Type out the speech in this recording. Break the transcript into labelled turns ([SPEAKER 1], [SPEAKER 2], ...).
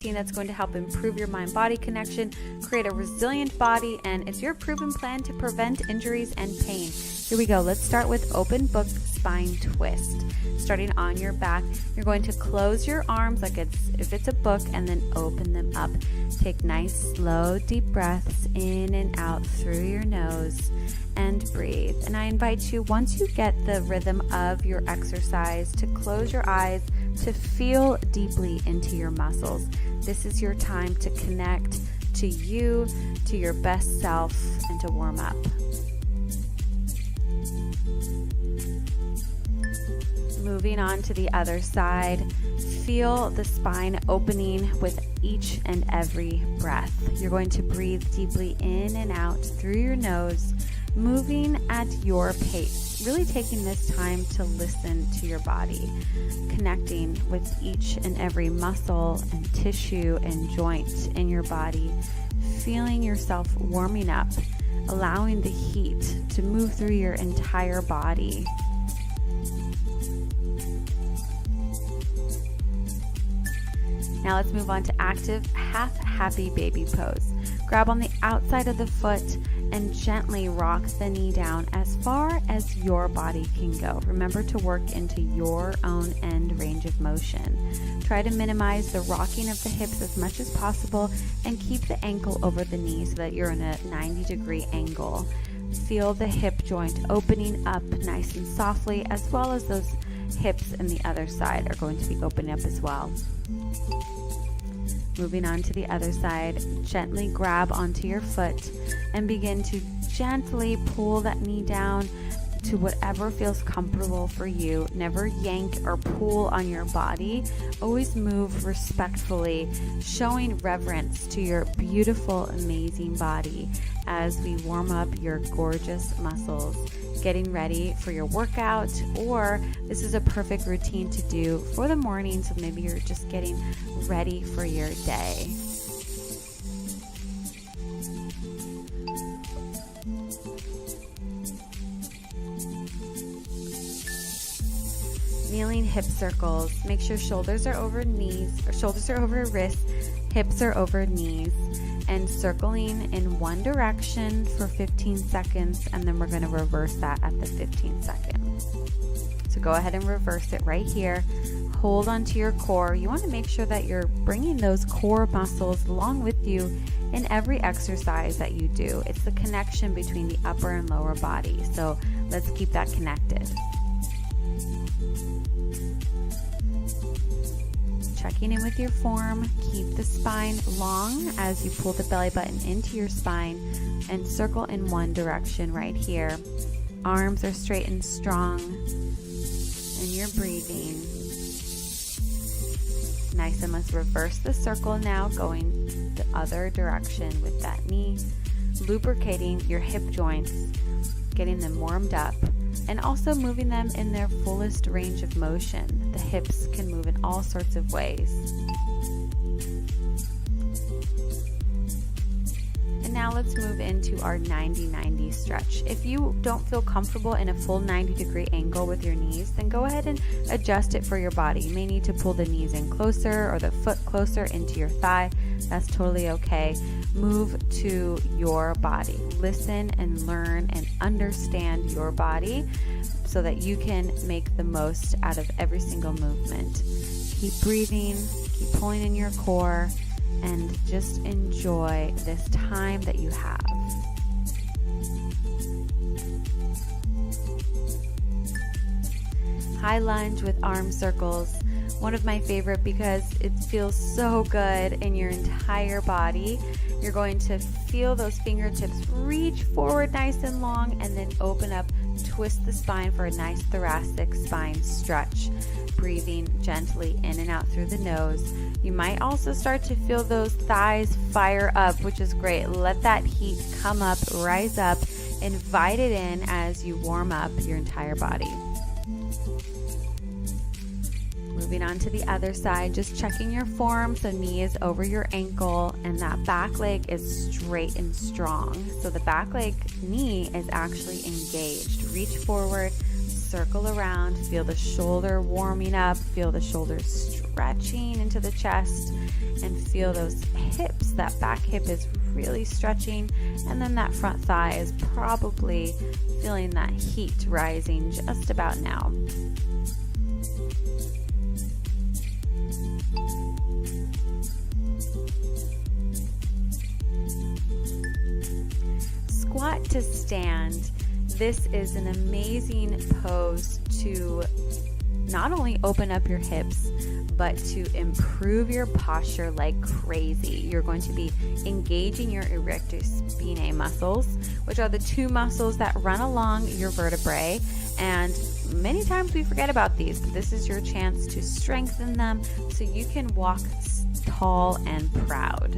[SPEAKER 1] that's going to help improve your mind-body connection, create a resilient body, and it's your proven plan to prevent injuries and pain. Here we go. Let's start with open book spine twist. Starting on your back, you're going to close your arms like if it's a book and then open them up. Take nice, slow, deep breaths in and out through your nose and breathe. And I invite you, once you get the rhythm of your exercise, to close your eyes, to feel deeply into your muscles. This is your time to connect to you, to your best self, and to warm up. Moving on to the other side, feel the spine opening with each and every breath. You're going to breathe deeply in and out through your nose, moving at your pace, really taking this time to listen to your body, connecting with each and every muscle and tissue and joint in your body, feeling yourself warming up, allowing the heat to move through your entire body. Now let's move on to active half happy baby pose. Grab on the outside of the foot and gently rock the knee down as far as your body can go. Remember to work into your own end range of motion. Try to minimize the rocking of the hips as much as possible and keep the ankle over the knee so that you're in a 90-degree angle. Feel the hip joint opening up nice and softly, as well as those hips in the other side are going to be opening up as well. Moving on to the other side, gently grab onto your foot and begin to gently pull that knee down to whatever feels comfortable for you. Never yank or pull on your body. Always move respectfully, showing reverence to your beautiful, amazing body as we warm up your gorgeous muscles. Getting ready for your workout, or this is a perfect routine to do for the morning, so maybe you're just getting ready for your day. Kneeling hip circles. Make sure shoulders are over knees, or shoulders are over wrists, hips are over knees, and circling in one direction for 15 seconds, and then we're going to reverse that at the 15 seconds. So go ahead and reverse it right here. Hold onto your core. You want to make sure that you're bringing those core muscles along with you in every exercise that you do. It's the connection between the upper and lower body. So let's keep that connected. Checking in with your form, keep the spine long as you pull the belly button into your spine and circle in one direction right here. Arms are straight and strong and you're breathing. Nice, and let's reverse the circle now, going the other direction with that knee, lubricating your hip joints, getting them warmed up, and also moving them in their fullest range of motion. The hips can move in all sorts of ways. And now let's move into our 90-90 stretch. If you don't feel comfortable in a full 90-degree angle with your knees, then go ahead and adjust it for your body. You may need to pull the knees in closer or the foot closer into your thigh. That's totally okay. Move to your body. Listen and learn and understand your body so that you can make the most out of every single movement. Keep breathing, keep pulling in your core, and just enjoy this time that you have. High lunge with arm circles. One of my favorite because it feels so good in your entire body. You're going to feel those fingertips reach forward nice and long and then open up, twist the spine for a nice thoracic spine stretch. Breathing gently in and out through the nose. You might also start to feel those thighs fire up, which is great. Let that heat come up, rise up, invite it in as you warm up your entire body. Moving on to the other side, just checking your form. So knee is over your ankle and that back leg is straight and strong. So the back leg knee is actually engaged. Reach forward, circle around, feel the shoulder warming up, feel the shoulders stretching into the chest, and feel those hips. That back hip is really stretching, and then that front thigh is probably feeling that heat rising just about now. Squat to stand. This is an amazing pose to not only open up your hips, but to improve your posture like crazy. You're going to be engaging your erector spinae muscles, which are the two muscles that run along your vertebrae. And many times we forget about these, but this is your chance to strengthen them so you can walk tall and proud.